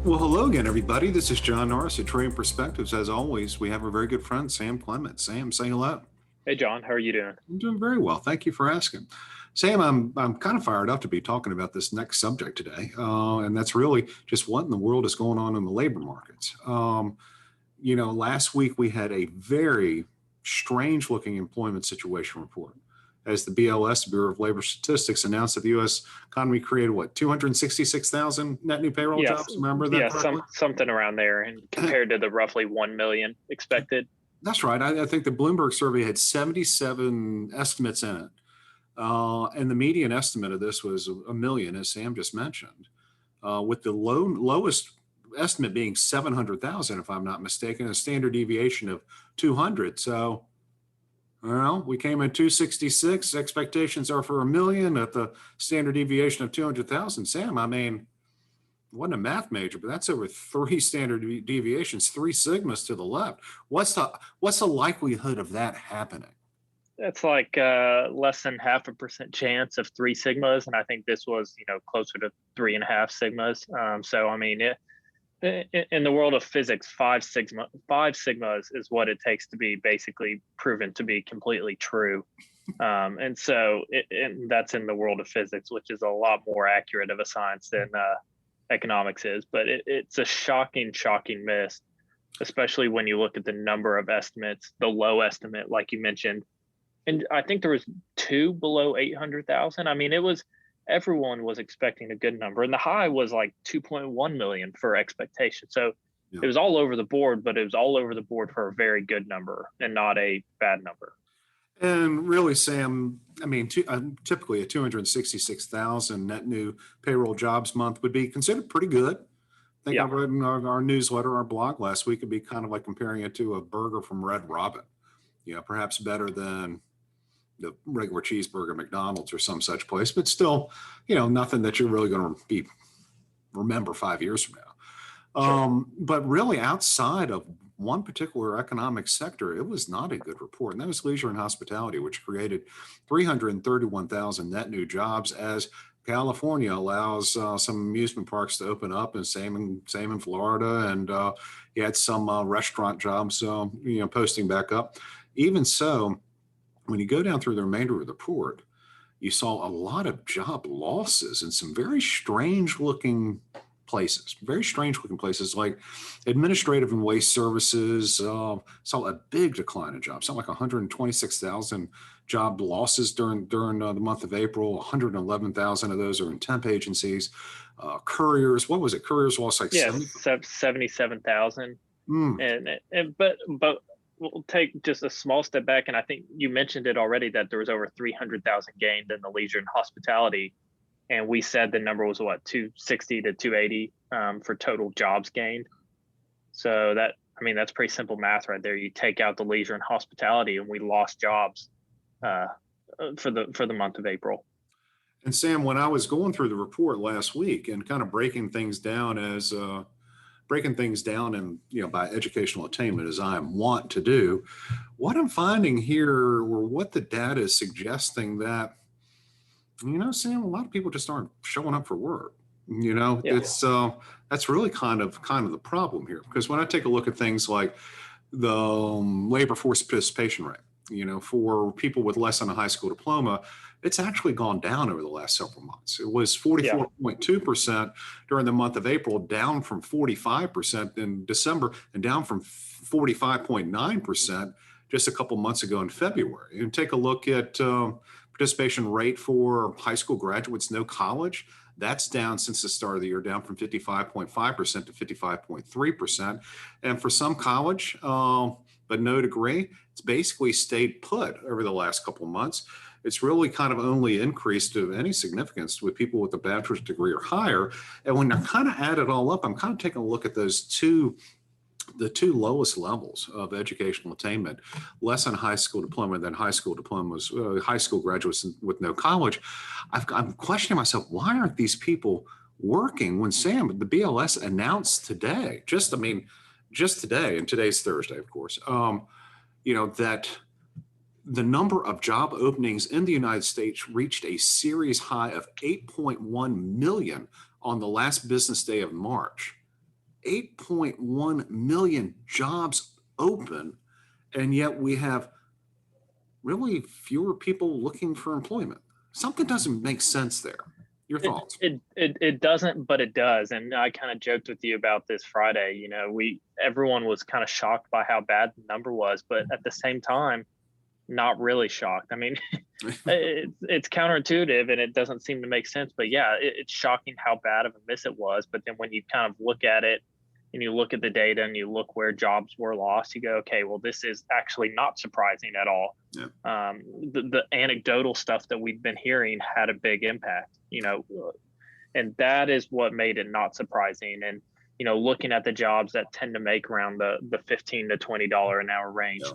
Well, hello again, everybody. This is John Norris at Trading Perspectives. As always, we have a very good friend, Sam Clement. Sam, say hello. Hey, John, how are you doing? I'm doing very well. Thank you for asking. Sam, I'm kind of fired up to be talking about this next subject today, and that's really just what in the world is going on in the labor markets. Last week we had a very strange-looking employment situation report, as the BLS, Bureau of Labor Statistics, announced that the U.S. economy created what 266,000 net new payroll Yes, jobs. Remember that yeah, correctly? something around there, and compared to the roughly 1 million expected. That's right. I think the Bloomberg survey had 77 estimates in it. And the median estimate of this was a million, as Sam just mentioned, with the lowest estimate being 700,000, if I'm not mistaken, a standard deviation of 200. So, well, we came in 266. Expectations are for a million at the standard deviation of 200,000. Sam, I mean, wasn't a math major, but that's over three standard deviations, three sigmas to the left. What's the likelihood of that happening? That's like less than 0.5% chance of 3 sigmas, and I think this was closer to 3.5 sigmas. So I mean, in the world of physics, five sigmas is what it takes to be basically proven to be completely true. And that's in the world of physics, which is a lot more accurate of a science than economics is. But it's a shocking miss, especially when you look at the number of estimates, the low estimate, like you mentioned. And I think there was two below 800,000. I mean, everyone was expecting a good number, and the high was like 2.1 million for expectation. So Yeah. It was all over the board, but it was all over the board for a very good number and not a bad number. And really, Sam, I mean, typically a 266,000 net new payroll jobs month would be considered pretty good. I think I Yeah. read in our newsletter, our blog last week, it'd be kind of like comparing it to a burger from Red Robin. Perhaps better than the regular cheeseburger at McDonald's or some such place, but still, nothing that you're really going to remember 5 years from now. Sure. But really, outside of one particular economic sector, it was not a good report, and that was leisure and hospitality, which created 331,000 net new jobs as California allows some amusement parks to open up, and same in Florida, and you had some restaurant jobs, posting back up. Even so, when you go down through the remainder of the report, you saw a lot of job losses in some very strange looking places like administrative and waste services. Saw a big decline in jobs, something like 126,000 job losses during the month of April. 111,000 of those are in temp agencies. Couriers, what was it? Couriers lost like Yes, 77,000. But we'll take just a small step back, and I think you mentioned it already that there was over 300,000 gained in the leisure and hospitality, and we said the number was what 260 to 280 for total jobs gained. So that's pretty simple math right there. You take out the leisure and hospitality, and we lost jobs for the month of April. And Sam, when I was going through the report last week and kind of breaking things down and by educational attainment, as I want to do, what I'm finding here, or what the data is suggesting, that Sam, a lot of people just aren't showing up for work. Yeah. It's that's really kind of the problem here, because when I take a look at things like the labor force participation rate, for people with less than a high school diploma, it's actually gone down over the last several months. It was 44.2% during the month of April, down from 45% in December, and down from 45.9% just a couple months ago in February. And take a look at participation rate for high school graduates, no college. That's down since the start of the year, down from 55.5% to 55.3%. And for some college, but no degree, it's basically stayed put over the last couple of months. It's really kind of only increased to any significance with people with a bachelor's degree or higher. And when I kind of add it all up, I'm kind of taking a look at the two lowest levels of educational attainment, less than high school diploma than high school diplomas, high school graduates with no college. I'm questioning myself, why aren't these people working when, Sam, the BLS announced today, just today, and today's Thursday, of course, that the number of job openings in the United States reached a series high of 8.1 million on the last business day of March. 8.1 million jobs open, and yet we have really fewer people looking for employment. Something doesn't make sense there. Your thoughts? It doesn't, but it does. And I kind of joked with you about this Friday. You know, everyone was kind of shocked by how bad the number was, but at the same time, not really shocked. I mean, it's counterintuitive and it doesn't seem to make sense. But yeah, it's shocking how bad of a miss it was. But then when you kind of look at it and you look at the data and you look where jobs were lost, you go, okay, well, this is actually not surprising at all. Yeah. The anecdotal stuff that we've been hearing had a big impact, you know, and that is what made it not surprising. And, you know, looking at the jobs that tend to make around the $15 to $20 an hour range. Yeah.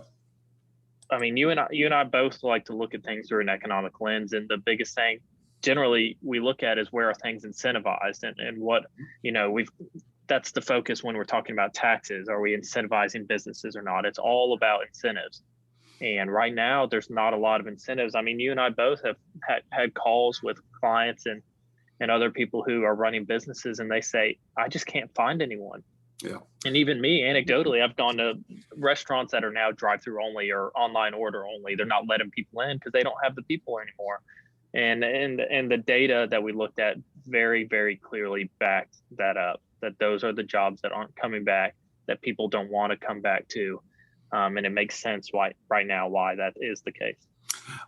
I mean, you and I both like to look at things through an economic lens. And the biggest thing generally we look at is where are things incentivized and what, you know, that's the focus when we're talking about taxes. Are we incentivizing businesses or not? It's all about incentives. And right now, there's not a lot of incentives. I mean, you and I both have had calls with clients and other people who are running businesses, and they say, I just can't find anyone. Yeah. And even me, anecdotally, I've gone to restaurants that are now drive-through only or online order only. They're not letting people in because they don't have the people anymore. And the data that we looked at very, very clearly backed that up, that those are the jobs that aren't coming back, that people don't want to come back to. And it makes sense right now why that is the case.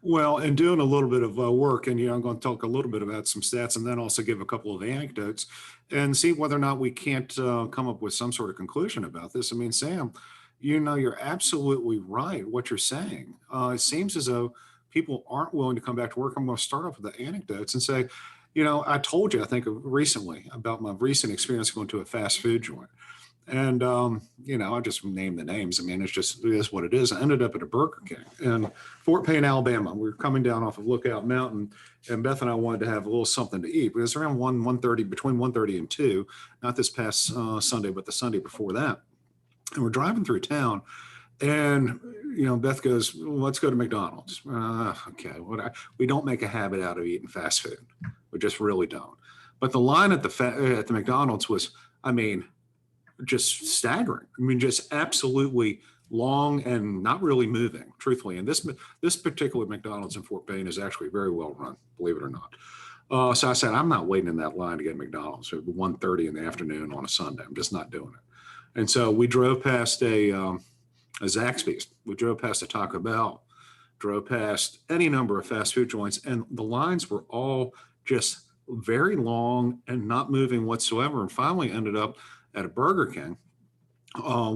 Well, and doing a little bit of work, and I'm going to talk a little bit about some stats, and then also give a couple of anecdotes, and see whether or not we can't come up with some sort of conclusion about this. I mean, Sam, you're absolutely right what you're saying. It seems as though people aren't willing to come back to work. I'm going to start off with the anecdotes and say, I told you, I think recently about my recent experience going to a fast food joint. And, I just named the names. I mean, it is what it is. I ended up at a Burger King in Fort Payne, Alabama. We were coming down off of Lookout Mountain, and Beth and I wanted to have a little something to eat. It was around 1:30, between 1:30 and 2, not this past Sunday, but the Sunday before that. And we're driving through town, and, Beth goes, let's go to McDonald's. Okay. We don't make a habit out of eating fast food. We just really don't. But the line at the McDonald's was, I mean, just staggering. I mean, just absolutely long and not really moving, truthfully. And this particular McDonald's in Fort Payne is actually very well run, believe it or not. So I said, I'm not waiting in that line to get McDonald's at 1:30 in the afternoon on a Sunday. I'm just not doing it. And so we drove past a Zaxby's. We drove past a Taco Bell, drove past any number of fast food joints, and the lines were all just very long and not moving whatsoever. And finally ended up at a Burger King,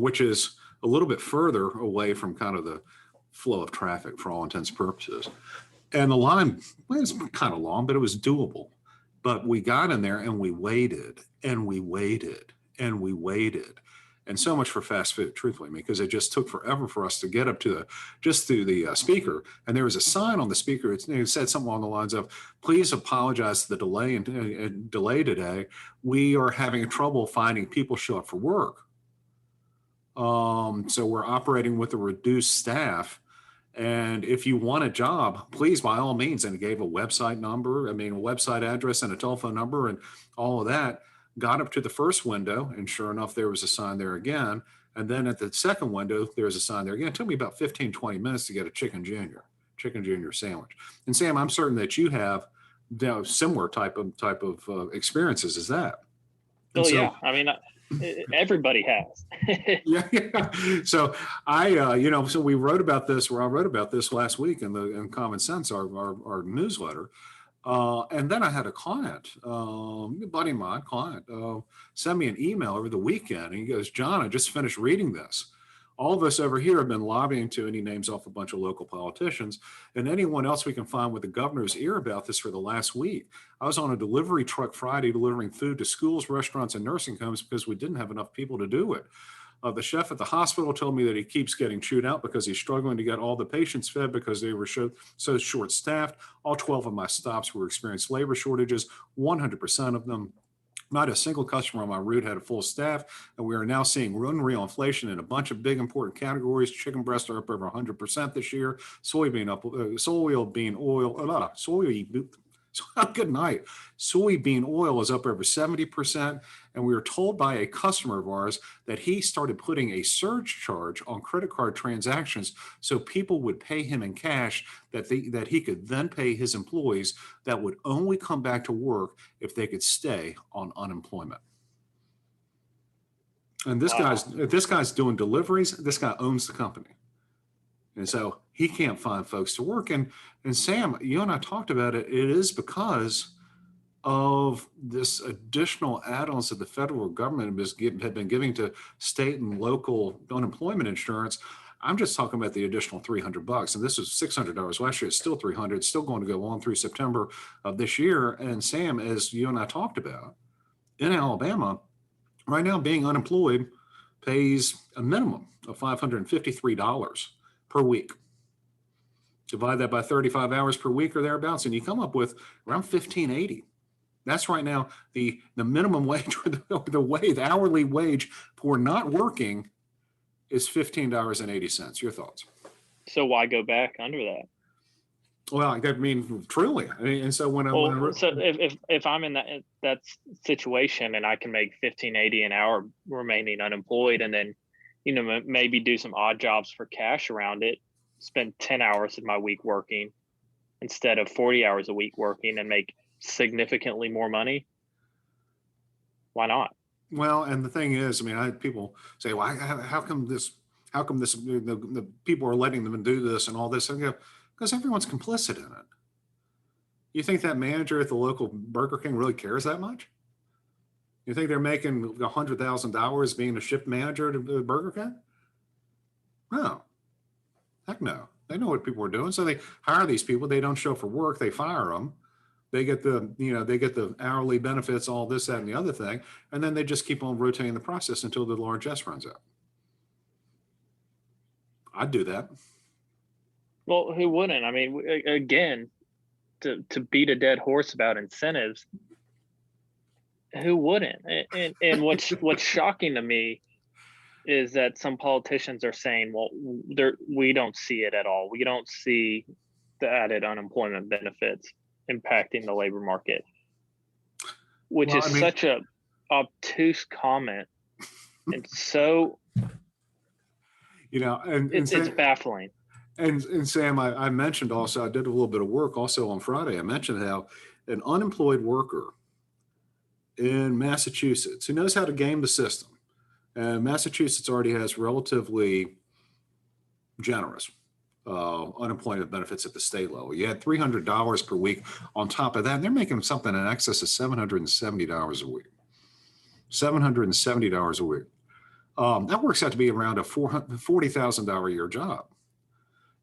which is a little bit further away from kind of the flow of traffic for all intents and purposes. And the line was kind of long, but it was doable. But we got in there and we waited and we waited and we waited. And so much for fast food, truthfully, because it just took forever for us to get up to through the speaker. And there was a sign on the speaker. It said something along the lines of, please apologize for the delay today. We are having trouble finding people show up for work. So we're operating with a reduced staff. And if you want a job, please, by all means, and it gave a website number, a website address and a telephone number and all of that. Got up to the first window, and sure enough, there was a sign there again. And then at the second window, there was a sign there again. It took me about 15, 20 minutes to get a chicken junior sandwich. And Sam, I'm certain that you have similar type of experiences as that. Oh, so, yeah. I mean, everybody has. yeah. So so we wrote about this, I wrote about this last week in Common Sense, our newsletter. And then I had a client, a buddy of mine, send me an email over the weekend. And he goes, John, I just finished reading this. All of us over here have been lobbying to, and he names off a bunch of local politicians and anyone else we can find with the governor's ear about this for the last week. I was on a delivery truck Friday delivering food to schools, restaurants, and nursing homes because we didn't have enough people to do it. The chef at the hospital told me that he keeps getting chewed out because he's struggling to get all the patients fed because they were so short-staffed. All 12 of my stops were experienced labor shortages, 100% of them. Not a single customer on my route had a full staff, and we are now seeing unreal inflation in a bunch of big important categories. Chicken breasts are up over 100% this year. Soybean oil is up over 70%, And we were told by a customer of ours that he started putting a surge charge on credit card transactions so people would pay him in cash that he could then pay his employees that would only come back to work if they could stay on unemployment. And this guy's doing deliveries. This guy owns the company. And so he can't find folks to work. And Sam, you and I talked about it. It is because of this additional add-ons that the federal government had been giving to state and local unemployment insurance. I'm just talking about the additional $300, and this is $600 last year. It's still $300. It's still going to go on through September of this year. And Sam, as you and I talked about, in Alabama, right now being unemployed pays a minimum of $553 per week. Divide that by 35 hours per week or thereabouts, and you come up with around $1,580. That's right now the minimum wage or the hourly wage for not working is $15.80. Your thoughts? So why go back under that? Well, I mean, truly. And so so if I'm in that situation and I can make $15.80 an hour remaining unemployed, and then maybe do some odd jobs for cash around it, spend 10 hours of my week working instead of 40 hours a week working and make significantly more money, why not? Well, and the thing is, I mean, people say, well, how come the people are letting them do this and all this? And because everyone's complicit in it. You think that manager at the local Burger King really cares that much? You think they're making $100,000 being a shift manager at Burger King? No. Heck no. They know what people are doing. So they hire these people. They don't show up for work. They fire them. They get the hourly benefits, all this, that, and the other thing. And then they just keep on rotating the process until the largesse runs out. I'd do that. Well, who wouldn't? I mean, again, to beat a dead horse about incentives, who wouldn't? And what's shocking to me is that some politicians are saying, well, we don't see it at all. We don't see the added unemployment benefits impacting the labor market, which is such a obtuse comment. And so, it's baffling. And Sam, I mentioned also, I did a little bit of work also on Friday. I mentioned how an unemployed worker in Massachusetts who knows how to game the system, and Massachusetts already has relatively generous unemployment benefits at the state level. You had $300 per week on top of that, and they're making something in excess of $770 a week. $770 a week. That works out to be around a $40,000 a year job.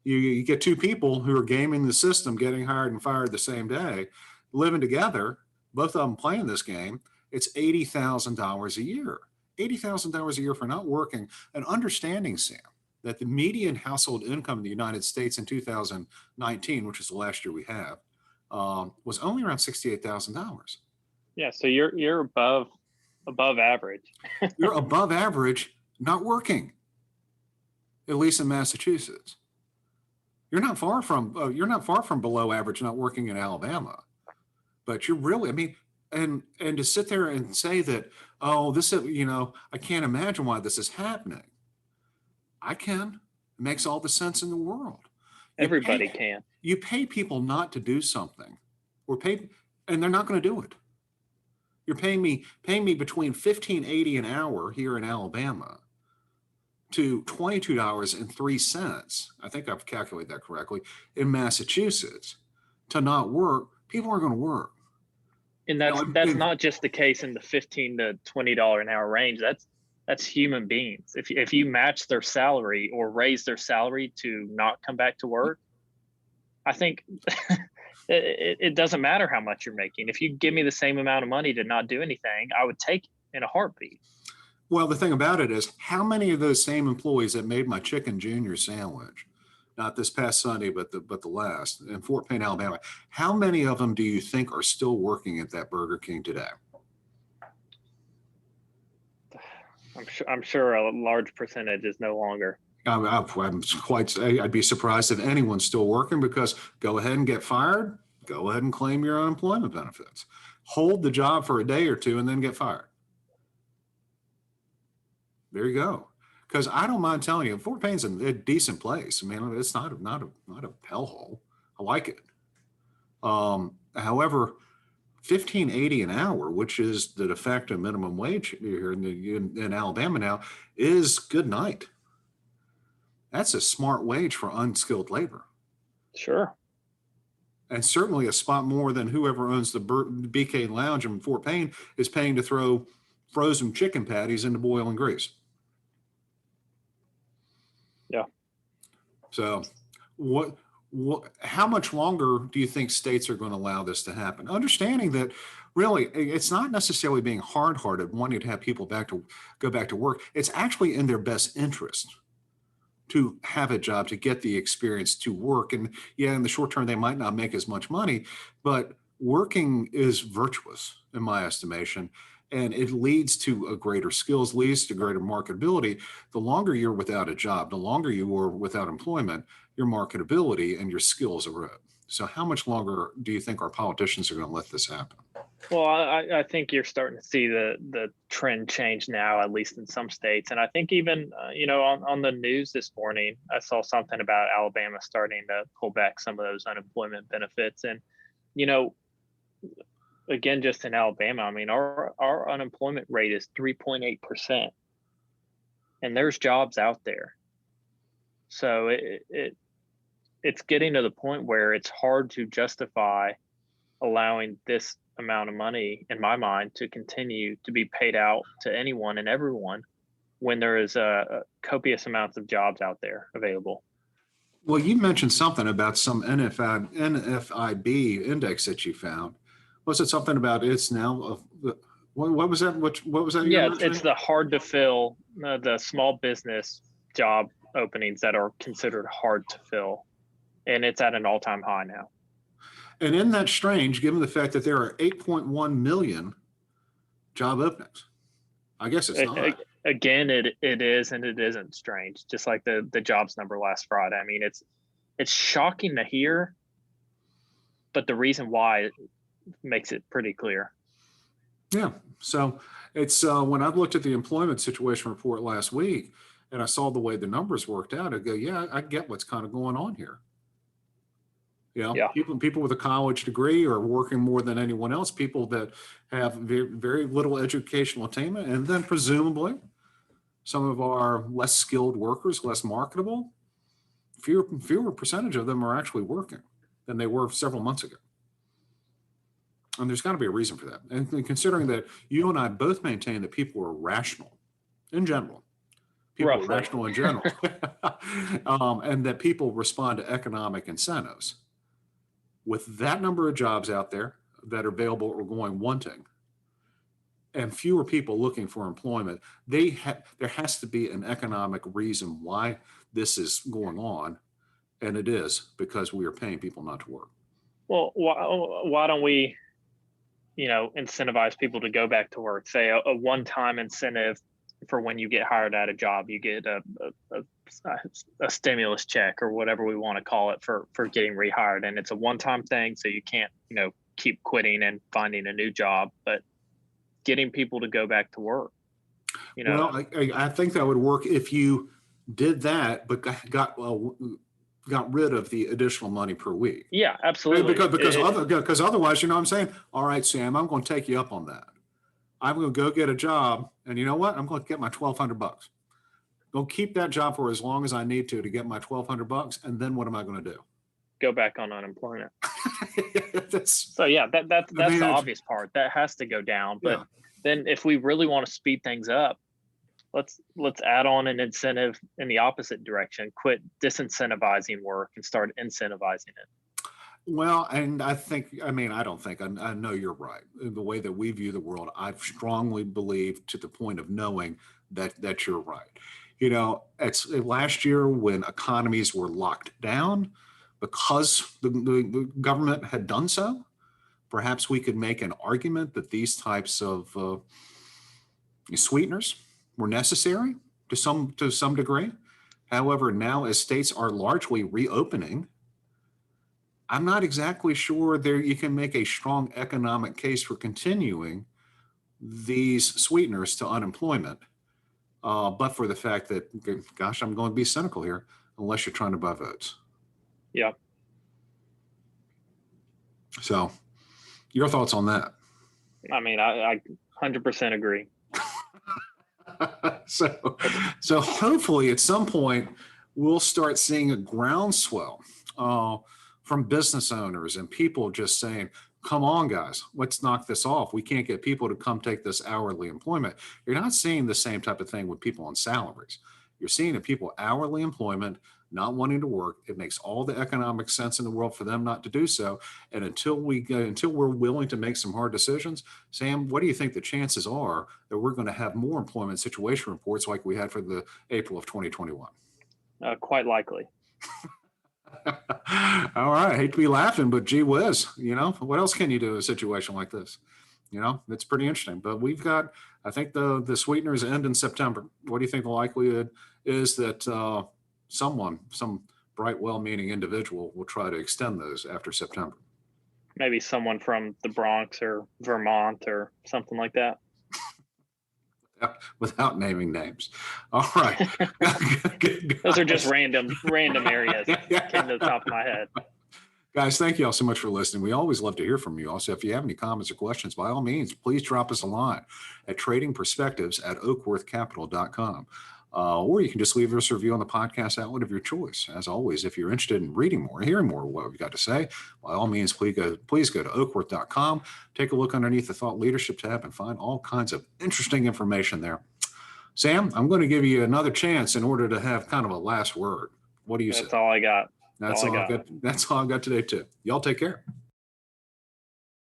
You get two people who are gaming the system, getting hired and fired the same day, living together, both of them playing this game. It's $80,000 a year. $80,000 a year for not working, and understanding, Sam, that the median household income in the United States in 2019, which is the last year we have, was only around $68,000. Yeah, so you're above average. You're above average, not working, at least in Massachusetts. You're not far from below average, not working in Alabama, but you're really, I mean, and to sit there and say that, oh, this is, I can't imagine why this is happening. I can. It makes all the sense in the world. Everybody can. You pay people not to do something, and they're not going to do it. You're paying me between $15.80 an hour here in Alabama to $22.03. I think I've calculated that correctly, in Massachusetts, to not work. People are going to work. And that's not just the case in the $15 to $20 an hour range. That's human beings. If you match their salary or raise their salary to not come back to work, I think it doesn't matter how much you're making. If you give me the same amount of money to not do anything, I would take it in a heartbeat. Well, the thing about it is, how many of those same employees that made my chicken junior sandwich, not this past Sunday, but the last, in Fort Payne, Alabama, how many of them do you think are still working at that Burger King today? I'm sure a large percentage is no longer. I'd be surprised if anyone's still working, because go ahead and get fired, go ahead and claim your unemployment benefits. Hold the job for a day or two and then get fired. There you go. Because I don't mind telling you, Fort Payne's a decent place. I mean, it's not a hellhole. I like it. However, 15.80 an hour, which is the de facto minimum wage here in Alabama now, is good night. That's a smart wage for unskilled labor. Sure. And certainly a spot more than whoever owns the BK Lounge in Fort Payne is paying to throw frozen chicken patties into boiling grease. Yeah. So how much longer do you think states are going to allow this to happen? Understanding that really it's not necessarily being hard-hearted, wanting to have people go back to work. It's actually in their best interest to have a job, to get the experience, to work. And yeah, in the short term, they might not make as much money, but working is virtuous in my estimation. And it leads to a greater skills, leads to greater marketability. The longer you're without a job, the longer you are without employment, your marketability and your skills erode. So how much longer do you think our politicians are going to let this happen? Well, I think you're starting to see the trend change now, at least in some states. And I think even, on the news this morning, I saw something about Alabama starting to pull back some of those unemployment benefits. And, again, just in Alabama, I mean, our unemployment rate is 3.8%, and there's jobs out there. So it's getting to the point where it's hard to justify allowing this amount of money, in my mind, to continue to be paid out to anyone and everyone when there is a copious amounts of jobs out there available. Well, you mentioned something about some NFIB index that you found. Was it something about it's now? What was that? What was that? Yeah, it's the hard to fill, the small business job openings that are considered hard to fill, and it's at an all-time high now. And isn't that strange, given the fact that there are 8.1 million job openings? I guess it's not. Again, it is, and it isn't strange. Just like the jobs number last Friday. I mean, it's shocking to hear, but the reason why makes it pretty clear. Yeah. So it's when I looked at the employment situation report last week, and I saw the way the numbers worked out, I go, yeah, I get what's kind of going on here. Yeah. People with a college degree are working more than anyone else, people that have very, very little educational attainment, and then presumably some of our less skilled workers, less marketable, fewer percentage of them are actually working than they were several months ago. And there's got to be a reason for that. And considering that you and I both maintain that people are rational in general, people are rational in general, and that people respond to economic incentives. With that number of jobs out there that are available or going wanting, and fewer people looking for employment, there has to be an economic reason why this is going on, and it is because we are paying people not to work. Well, why don't we, incentivize people to go back to work? Say a one-time incentive for when you get hired at a job, you get a stimulus check or whatever we want to call it for getting rehired, and it's a one-time thing, so you can't keep quitting and finding a new job, but getting people to go back to work. Well, I think that would work if you did that, but got rid of the additional money per week. Yeah, absolutely. Because otherwise, you know what I'm saying? All right, Sam, I'm going to take you up on that. I'm going to go get a job, and you know what? I'm going to get my $1,200. Go keep that job for as long as I need to get my $1,200, and then what am I going to do? Go back on unemployment. So yeah, that's the obvious part. That has to go down. But then, if we really want to speed things up, let's add on an incentive in the opposite direction. Quit disincentivizing work and start incentivizing it. Well, and I know you're right. In the way that we view the world, I strongly believe to the point of knowing that you're right. It's last year when economies were locked down because the government had done so. Perhaps we could make an argument that these types of sweeteners were necessary to some degree. However, now as states are largely reopening, I'm not exactly sure you can make a strong economic case for continuing these sweeteners to unemployment but for the fact that, gosh, I'm going to be cynical here, unless you're trying to buy votes. Yeah. So your thoughts on that? I mean, I 100% agree. So hopefully at some point we'll start seeing a groundswell from business owners and people just saying, come on, guys, let's knock this off. We can't get people to come take this hourly employment. You're not seeing the same type of thing with people on salaries. You're seeing that people hourly employment, not wanting to work. It makes all the economic sense in the world for them not to do so. And until we're willing to make some hard decisions, Sam, what do you think the chances are that we're going to have more employment situation reports like we had for the April of 2021? Quite likely. All right. I hate to be laughing, but gee whiz, what else can you do in a situation like this? It's pretty interesting. But we've got, I think the sweeteners end in September. What do you think the likelihood is that some bright, well-meaning individual will try to extend those after September? Maybe someone from the Bronx or Vermont or something like that. Without naming names. All right. Those are just random areas that came to the top of my head. Guys, thank you all so much for listening. We always love to hear from you. Also, if you have any comments or questions, by all means, please drop us a line at tradingperspectives@oakworthcapital.com. Or you can just leave us a review on the podcast outlet of your choice. As always, if you're interested in reading more, hearing more of what we've got to say, by all means, please go to oakworth.com, take a look underneath the Thought Leadership tab and find all kinds of interesting information there. Sam, I'm going to give you another chance in order to have kind of a last word. What do you say? That's all I got. That's all I've got today too. Y'all take care.